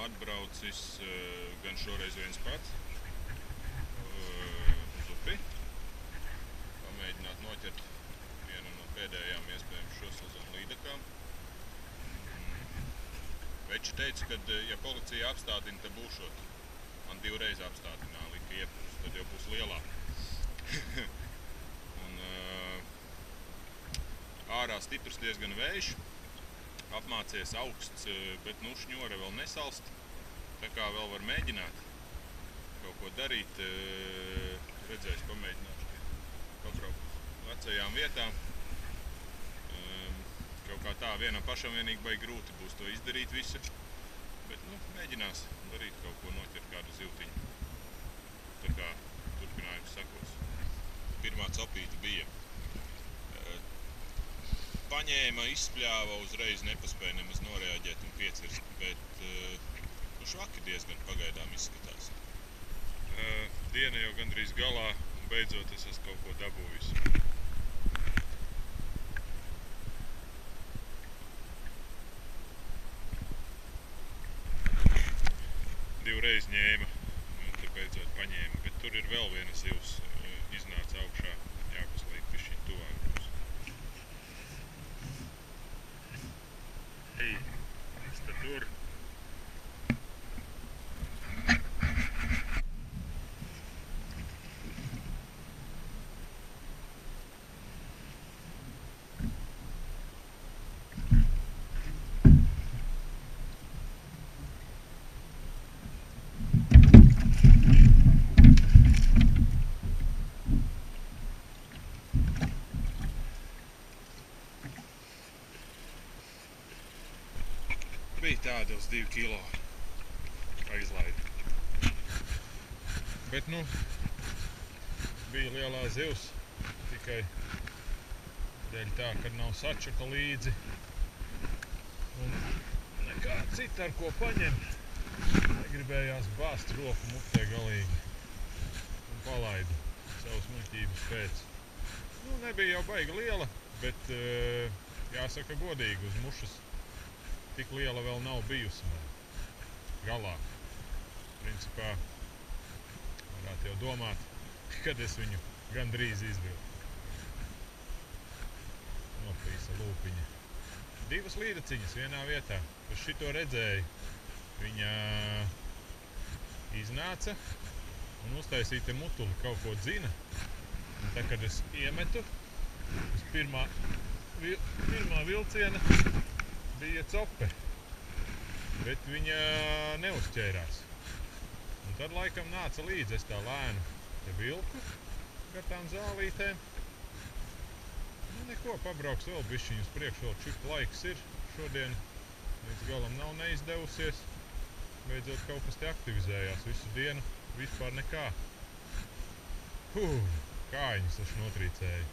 atbraucis gan šoreiz viens pats uz upi. Pamēģināt noķert vienu no pēdējām iespējams šo sezonu līdakām. Veči teica, ka ja policija apstādina, tad būšot. Man 2 reizes apstādināja, lika iepūst, tad jau būs lielāk. Un ārā stiprs diezgan vējš. Apmācies augsts, bet šņore vēl nesalst. Tā kā vēl var mēģināt kaut ko darīt. Redzēs, pamēģināšu pabraukt uz vecajām vietām. Kaut kā tā vienam pašam vienīgi baigi grūti būs to izdarīt visu. Bet mēģinās darīt kaut ko, noķert kādu zivtiņu. Tā kā turpinājums sakos. Pirmā copīta bija. Paņēma, izspļāva, uzreiz nepaspēja nemaz noreaģēt un piecirst, bet švaki diezgan pagaidām izskatās. Diena jau gandrīz galā un beidzot es esmu kaut ko dabūjis. Divreiz ņēma un te beidzot paņēma, bet tur ir vēl viena zivs iznāca augšā, jāpaslīd pišķiņ tuvāk. Tur. Bija tāda uz 2 kilo aizlaida. Bet bija lielā zivs, tikai dēļ tā, ka nav sačaka līdzi un nekā cita ar ko paņemt. Negribējās bāzt roku mutē galīgi un palaidu savas muļķības pēc. Nebija jau baigi liela, bet jāsaka godīgi, uz mušas tik liela vēl nav bijusi man galā. Principā varētu jau domāt, kad es viņu gandrīz izvilku. Nopīsa lūpiņa. 2 līdaciņas vienā vietā. Uz šito redzēju. Viņa iznāca un uztaisīja te mutuli, kaut ko dzina. Un tā, kad es iemetu, uz pirmā vilciena bija cope, bet viņa neuzķērās. Un tad laikam nāca līdzi, es tā lēnu te vilku gar tām zālītēm. Neko, pabrauks vēl bišķiņu uz priekšu, vēl čip laiks ir. Šodien līdz galam nav neizdevusies. Beidzot kaut kas te aktivizējās visu dienu, vispār nekā. Kājiņas taču notrīcēja.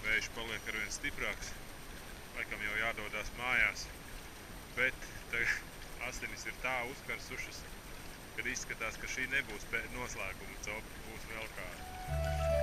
Vējš paliek arvien stiprāks, laikam jau jādodās mājās, bet asinis ir tā uzkarsušas, kad izskatās, ka šī nebūs noslēguma copa, būs vēl kāda.